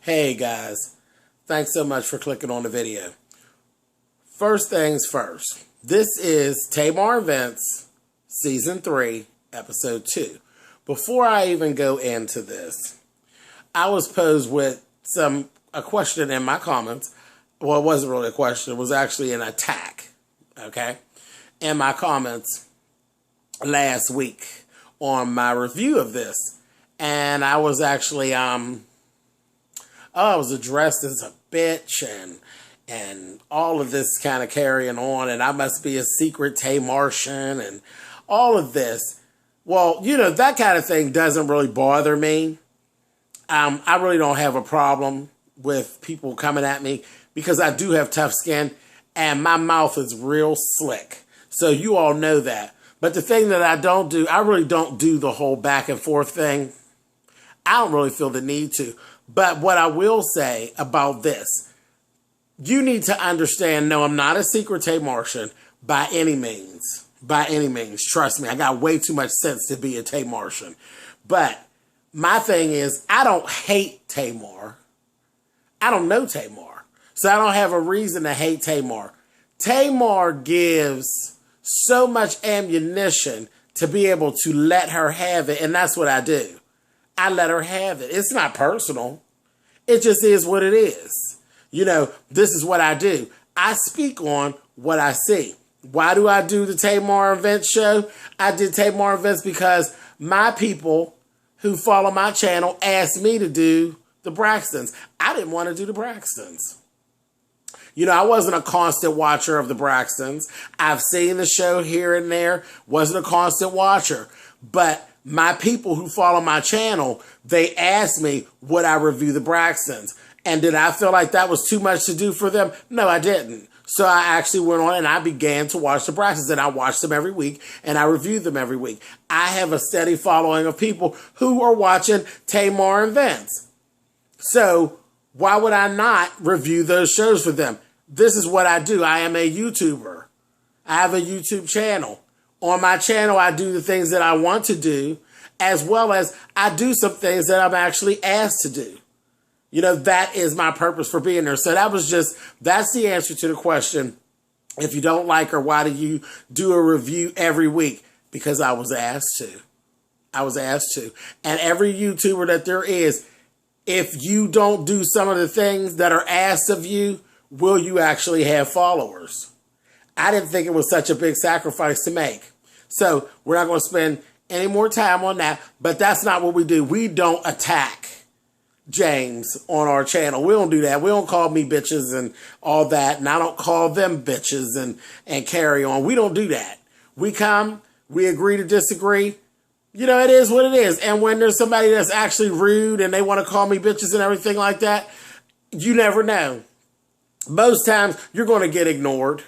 Hey guys, thanks so much for clicking on the video. First things first, this is Tamar Events Season 3, Episode 2. Before I even go into this, I was posed with a question in my comments. Well, it wasn't really a question, it was actually an attack, okay, in my comments last week on my review of this. And I was actually, I was addressed as a bitch and all of this kind of carrying on, and I must be a secret Tamartian and all of this. Well, you know, that kind of thing doesn't really bother me. I really don't have a problem with people coming at me because I do have tough skin and my mouth is real slick. So you all know that. But the thing that I don't do, I really don't do the whole back and forth thing. I don't really feel the need to. But what I will say about this, you need to understand, no, I'm not a secret Tamartian by any means. By any means. Trust me, I got way too much sense to be a Tamartian. But my thing is, I don't hate Tamar. I don't know Tamar. So I don't have a reason to hate Tamar. Tamar gives so much ammunition to be able to let her have it, and that's what I do. I let her have it. It's not personal. It just is what it is. You know, this is what I do. I speak on what I see. Why do I do the Tamar Events show? I did Tamar Events because my people who follow my channel asked me to do the Braxtons. I didn't want to do the Braxtons. You know, I wasn't a constant watcher of the Braxtons. I've seen the show here and there. Wasn't a constant watcher. But my people who follow my channel, they asked me, would I review the Braxtons? And did I feel like that was too much to do for them? No, I didn't. So I actually went on and I began to watch the Braxtons, and I watched them every week and I reviewed them every week. I have a steady following of people who are watching Tamar Events. So why would I not review those shows for them? This is what I do. I am a YouTuber. I have a YouTube channel. On my channel, I do the things that I want to do, as well as I do some things that I'm actually asked to do. You know, that is my purpose for being there. So that's the answer to the question. If you don't like her, why do you do a review every week? Because I was asked to. I was asked to. And every YouTuber that there is, if you don't do some of the things that are asked of you, will you actually have followers? I didn't think it was such a big sacrifice to make. So we're not going to spend any more time on that, but that's not what we do. We don't attack James on our channel. We don't do that. We don't call me bitches and all that, and I don't call them bitches and carry on. We don't do that. We come, we agree to disagree. You know, it is what it is. And when there's somebody that's actually rude and they want to call me bitches and everything like that, you never know. Most times you're going to get ignored.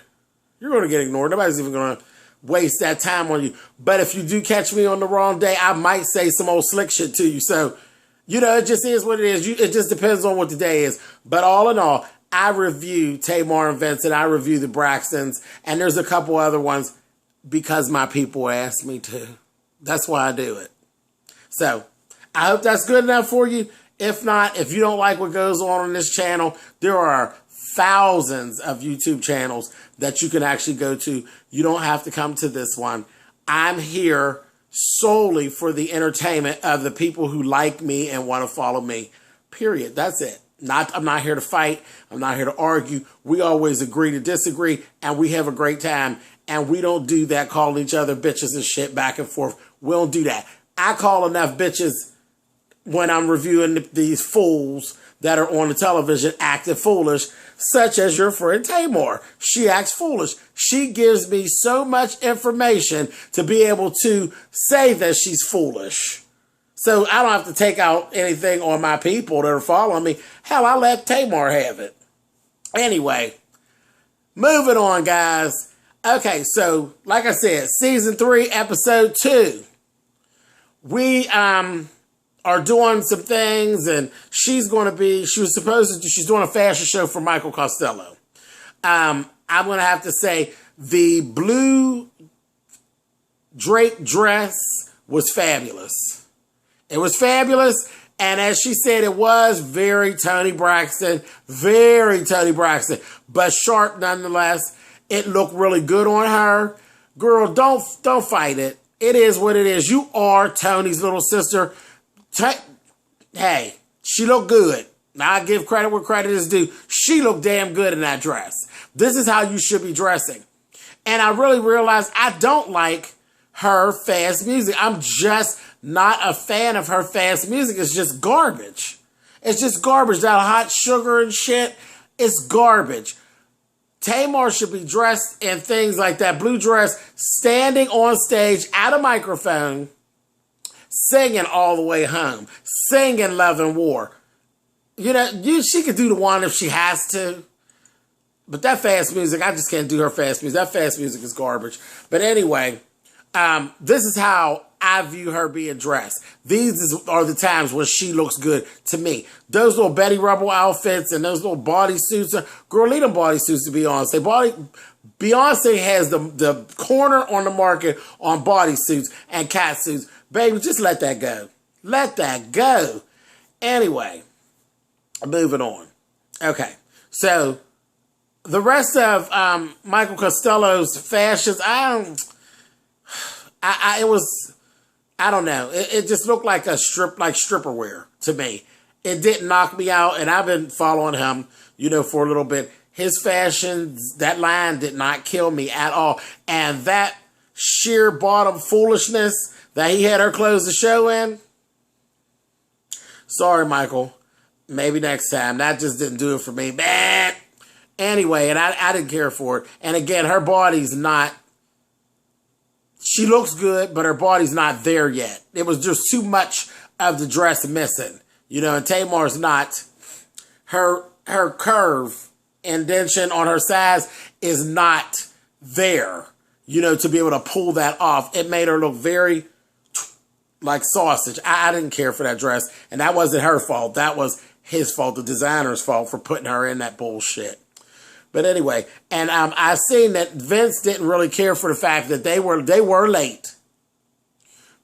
You're going to get ignored. Nobody's even going to waste that time on you. But if you do catch me on the wrong day, I might say some old slick shit to you. So, you know, it just is what it is. It just depends on what the day is. But all in all, I review Tamar Events and I review the Braxtons. And there's a couple other ones because my people asked me to. That's why I do it. So, I hope that's good enough for you. If not, if you don't like what goes on this channel, there are thousands of YouTube channels that you can actually go to. You don't have to come to this one. I'm here solely for the entertainment of the people who like me and want to follow me. Period. That's it. I'm not here to fight. I'm not here to argue. We always agree to disagree, and we have a great time. And we don't do that calling each other bitches and shit back and forth. We don't do that. I call enough bitches when I'm reviewing these fools that are on the television acting foolish, such as your friend Tamar. She acts foolish. She gives me so much information to be able to say that she's foolish. So I don't have to take out anything on my people that are following me. Hell, I let Tamar have it. Anyway, moving on, guys. Okay, so like I said, Season 3, Episode 2. We are doing some things, and she's doing a fashion show for Michael Costello. I'm going to have to say the blue drape dress was fabulous. It was fabulous, And as she said, it was very Toni Braxton, but sharp nonetheless. It looked really good on her. Girl, don't fight it. It is what it is. You are Toni's little sister. Hey, she looked good. Now, I give credit where credit is due. She looked damn good in that dress. This is how you should be dressing. And I really realized I don't like her fast music. I'm just not a fan of her fast music. It's just garbage. It's just garbage. That hot sugar and shit, it's garbage. Tamar should be dressed in things like that blue dress, standing on stage at a microphone, singing All the Way Home, singing Love and War. You know, she could do the one if she has to. But that fast music, I just can't do her fast music. That fast music is garbage. But anyway, this is how I view her being dressed. These are the times when she looks good to me. Those little Betty Rubble outfits and those little bodysuits. Girl, leave them bodysuits to Beyonce. Beyonce has the corner on the market on bodysuits and catsuits. Baby, just let that go. Let that go. Anyway, moving on. Okay, so the rest of Michael Costello's fashions, I don't know. It just looked like stripper wear to me. It didn't knock me out, and I've been following him, for a little bit. His fashions, that line did not kill me at all. And that sheer bottom foolishness that he had her close the show in. Sorry, Michael. Maybe next time. That just didn't do it for me. Bah! Anyway, and I didn't care for it. And again, her body's not, she looks good, but her body's not there yet. It was just too much of the dress missing. And Tamar's not, her curve indentation on her size is not there, to be able to pull that off. It made her look very like sausage. I didn't care for that dress, and that wasn't her fault. That was his fault, the designer's fault, for putting her in that bullshit. But anyway, and I've seen that Vince didn't really care for the fact that they were late.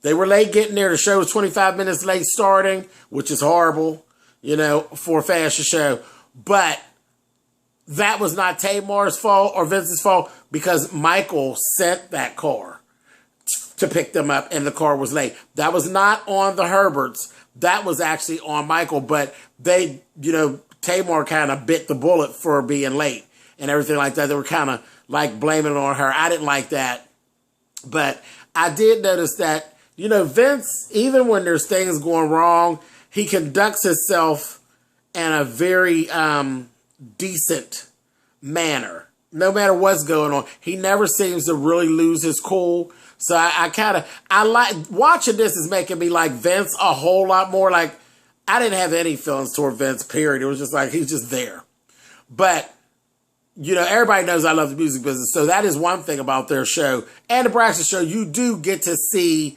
They were late getting there. The show was 25 minutes late starting, which is horrible, for a fashion show. But that was not Tamar's fault or Vince's fault, because Michael sent that car to pick them up, and the car was late. That was not on the Herberts. That was actually on Michael, but they, Tamar kind of bit the bullet for being late and everything like that. They were kind of like blaming it on her. I didn't like that. But I did notice that, Vince, even when there's things going wrong, he conducts himself in a very decent manner. No matter what's going on, he never seems to really lose his cool. So I like watching this is making me like Vince a whole lot more. Like, I didn't have any feelings toward Vince, period. It was just like, he's just there. But, everybody knows I love the music business. So that is one thing about their show. And the Braxton Show, you do get to see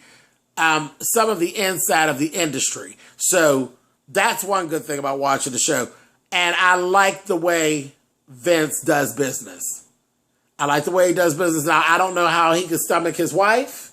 some of the inside of the industry. So that's one good thing about watching the show. And I like the way Vince does business. I like the way he does business. Now, I don't know how he can stomach his wife,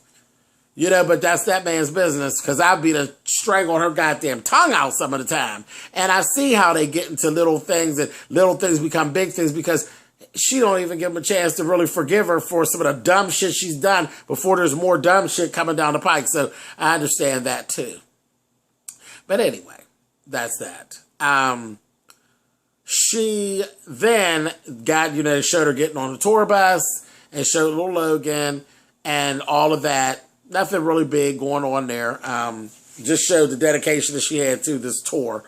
but that's that man's business, because I'd be to strangle her goddamn tongue out some of the time. And I see how they get into little things, and little things become big things, because she don't even give him a chance to really forgive her for some of the dumb shit she's done before there's more dumb shit coming down the pike. So I understand that too. But anyway, that's that. She then got, showed her getting on the tour bus and showed little Logan and all of that. Nothing really big going on there. Just showed the dedication that she had to this tour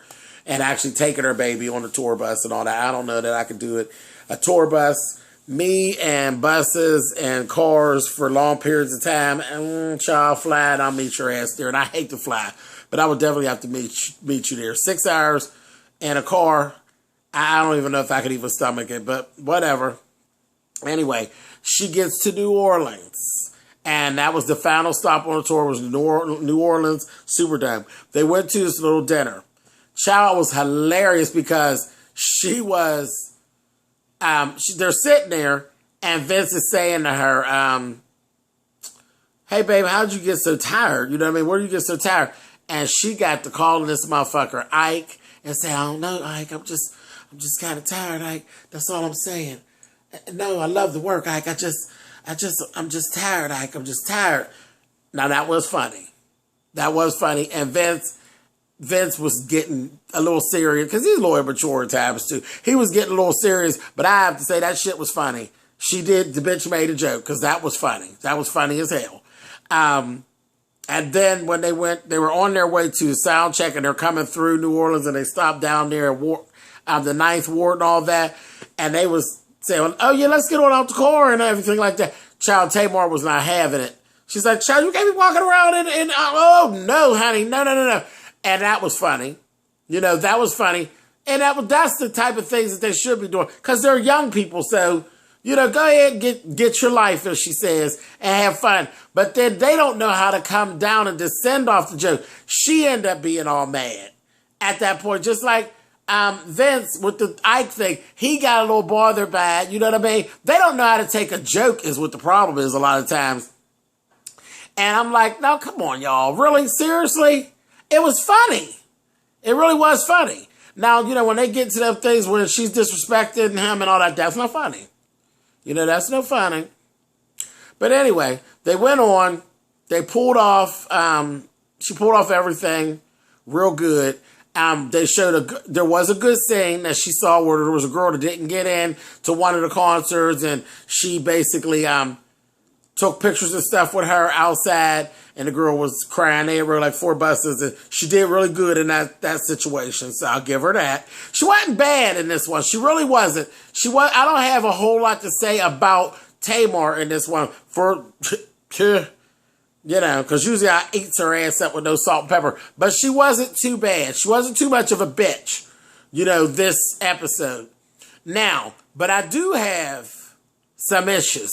and actually taking her baby on the tour bus and all that. I don't know that I could do it. A tour bus, me and buses and cars for long periods of time. Child, fly and I'll meet your ass there. And I hate to fly, but I would definitely have to meet you there. 6 hours in a car. I don't even know if I could even stomach it, but whatever. Anyway, she gets to New Orleans, and that was the final stop on the tour, was New Orleans Superdome. They went to this little dinner. Child was hilarious, because she was, they're sitting there, and Vince is saying to her, hey, babe, how'd you get so tired? You know what I mean? Where did you get so tired? And she got to calling this motherfucker Ike and say, I don't know, Ike, I'm just kind of tired, Ike. That's all I'm saying. No, I love the work, Ike. I'm just tired, Ike. I'm just tired. Now that was funny. That was funny. And Vince was getting a little serious because he's a little immature at times too. He was getting a little serious, but I have to say that shit was funny. The bitch made a joke because that was funny. That was funny as hell. And then when they were on their way to sound check and they're coming through New Orleans and they stopped down there at the Ninth Ward and all that. And they was saying, oh yeah, let's get on out the car and everything like that. Child, Tamar was not having it. She's like, child, you can't be walking around in oh no, honey, no. And that was funny. That was funny. And that's the type of things that they should be doing because they're young people. So, go ahead and get your life, as she says, and have fun. But then they don't know how to come down and descend off the joke. She ended up being all mad at that point. Just like Vince with the Ike thing, he got a little bothered by it. You know what I mean? They don't know how to take a joke is what the problem is a lot of times. And I'm like, no, come on, y'all. Really? Seriously? It was funny. It really was funny. Now, when they get to them things where she's disrespecting him and all that, that's not funny. That's no funny. But anyway, they went on. They pulled off. She pulled off everything real good. They showed there was a good scene that she saw where there was a girl that didn't get in to one of the concerts, and she basically took pictures and stuff with her outside, and the girl was crying. They were like 4 buses, and she did really good in that situation, so I'll give her that. She wasn't bad in this one. She really wasn't. I don't have a whole lot to say about Tamar in this one because usually I eat her ass up with no salt and pepper, but she wasn't too bad. She wasn't too much of a bitch, this episode. Now, but I do have some issues.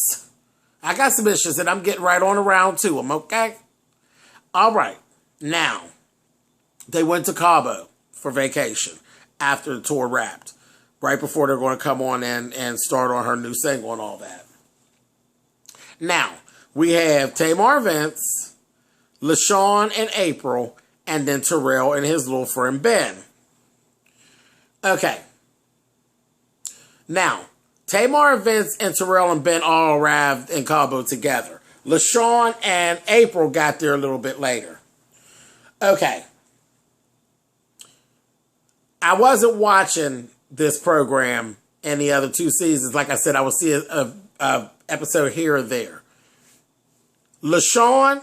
I got some issues, and I'm getting right on around to them, okay? All right. Now, they went to Cabo for vacation after the tour wrapped, right before they're going to come on and start on her new single and all that. Now, we have Tamar Vince, LaShawn and April, and then Terrell and his little friend Ben. Okay. Now, Tamar, Vince, and Terrell and Ben all arrived in Cabo together. LaShawn and April got there a little bit later. Okay. I wasn't watching this program in the other 2 seasons. Like I said, I would see a episode here or there. LaShawn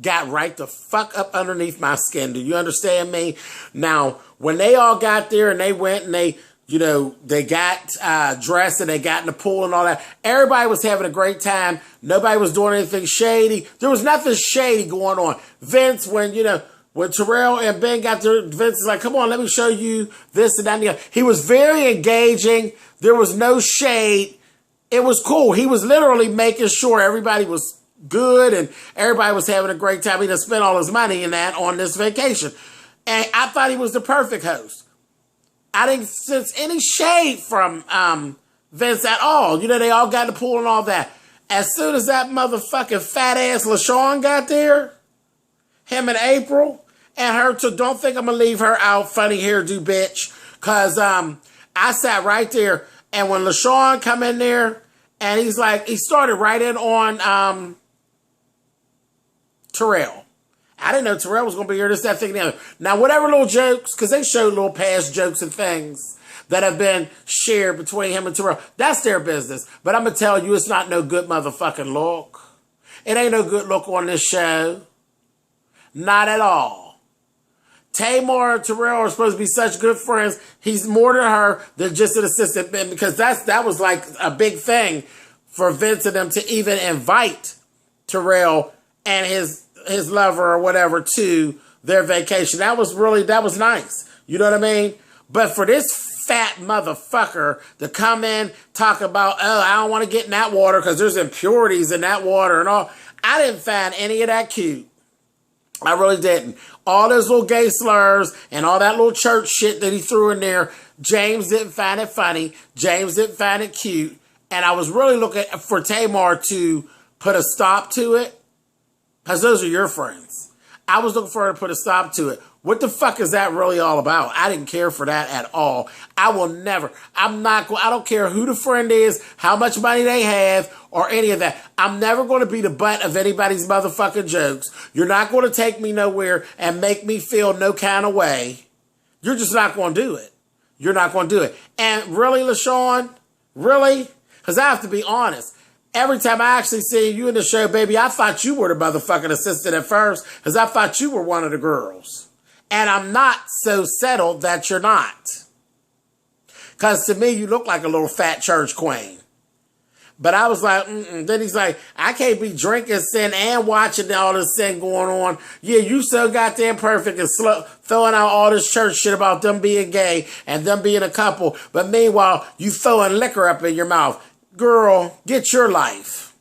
got right the fuck up underneath my skin. Do you understand me? Now, when they all got there and they went and they got dressed and they got in the pool and all that. Everybody was having a great time. Nobody was doing anything shady. There was nothing shady going on. Vince, when Terrell and Ben got there, Vince is like, come on, let me show you this and that and the other. He was very engaging. There was no shade. It was cool. He was literally making sure everybody was good and everybody was having a great time. He done spent all his money in that on this vacation. And I thought he was the perfect host. I didn't sense any shade from Vince at all. They all got in the pool and all that. As soon as that motherfucking fat ass LaShawn got there, him and April, and her too, don't think I'm going to leave her out, funny hairdo bitch, because I sat right there, and when LaShawn come in there, and he started right in on Terrell. I didn't know Terrell was going to be here, this, that, thing, and the other. Now, whatever little jokes, because they showed little past jokes and things that have been shared between him and Terrell. That's their business. But I'm going to tell you, it's not no good motherfucking look. It ain't no good look on this show. Not at all. Tamar and Terrell are supposed to be such good friends. He's more to her than just an assistant, because that was like a big thing for Vince and them to even invite Terrell and his lover or whatever to their vacation. That was nice. You know what I mean? But for this fat motherfucker to come in, talk about, oh, I don't want to get in that water because there's impurities in that water and all. I didn't find any of that cute. I really didn't. All those little gay slurs and all that little church shit that he threw in there, James didn't find it funny. James didn't find it cute. And I was really looking for Tamar to put a stop to it, because those are your friends. I was looking for her to put a stop to it. What the fuck is that really all about? I didn't care for that at all. I will never. I don't care who the friend is, how much money they have, or any of that. I'm never going to be the butt of anybody's motherfucking jokes. You're not going to take me nowhere and make me feel no kind of way. You're just not going to do it. You're not going to do it. And really, LaShawn? Really? Because I have to be honest. Every time I actually see you in the show, baby, I thought you were the motherfucking assistant at first because I thought you were one of the girls. And I'm not so settled that you're not. Because to me, you look like a little fat church queen. But I was like, Then he's like, I can't be drinking sin and watching all this sin going on. Yeah, you so goddamn perfect and throwing out all this church shit about them being gay and them being a couple. But meanwhile, you throwing liquor up in your mouth. Girl, get your life.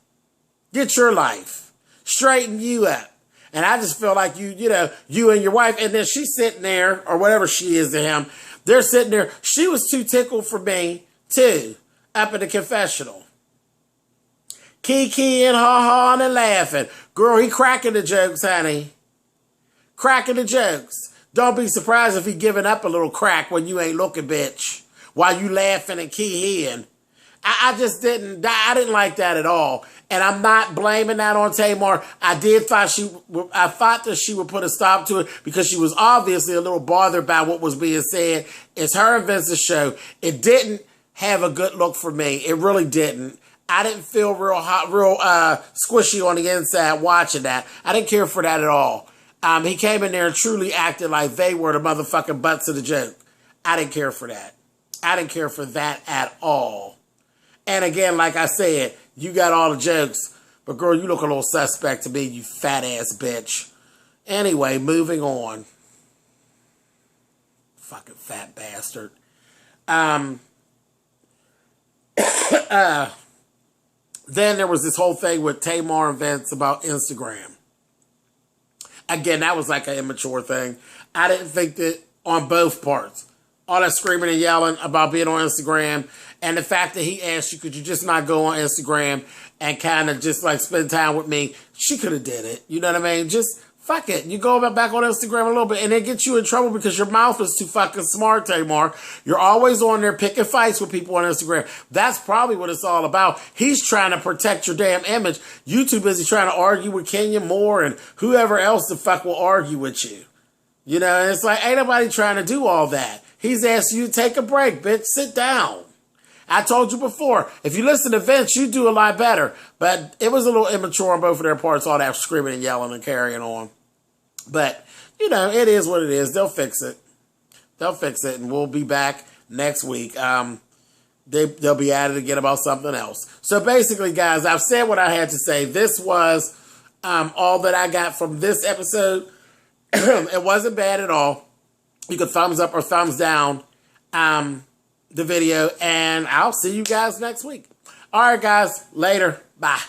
Get your life. Straighten you up. And I just feel like you and your wife, and then she's sitting there, or whatever she is to him, they're sitting there. She was too tickled for me, too, up in the confessional. Kiki-ing, ha-ha, and laughing. Girl, he cracking the jokes, honey. Cracking the jokes. Don't be surprised if he giving up a little crack when you ain't looking, bitch, while you laughing and key-ing. I didn't like that at all. And I'm not blaming that on Tamar. I thought that she would put a stop to it because she was obviously a little bothered by what was being said. It's her and Vince's show. It didn't have a good look for me. It really didn't. I didn't feel real hot, real squishy on the inside watching that. I didn't care for that at all. He came in there and truly acted like they were the motherfucking butts of the joke. I didn't care for that. I didn't care for that at all. And again, like I said, you got all the jokes. But girl, you look a little suspect to me, you fat ass bitch. Anyway, moving on. Fucking fat bastard. Then there was this whole thing with Tamar and Vince about Instagram. Again, that was like an immature thing. I didn't think that on both parts. All that screaming and yelling about being on Instagram and the fact that he asked you, could you just not go on Instagram and kind of just like spend time with me? She could have did it. You know what I mean? Just fuck it. You go back on Instagram a little bit and it gets you in trouble because your mouth is too fucking smart, Tamar. You're always on there picking fights with people on Instagram. That's probably what it's all about. He's trying to protect your damn image. You too busy trying to argue with Kenya Moore and whoever else the fuck will argue with you. You know, and it's like, ain't nobody trying to do all that. He's asking you to take a break, bitch. Sit down. I told you before, if you listen to Vince, you do a lot better. But it was a little immature on both of their parts, all that screaming and yelling and carrying on. But, you know, it is what it is. They'll fix it. They'll fix it, and we'll be back next week. They'll be at it again about something else. So basically, guys, I've said what I had to say. This was all that I got from this episode. It wasn't bad at all. You can thumbs up or thumbs down the video, and I'll see you guys next week. All right, guys. Later. Bye.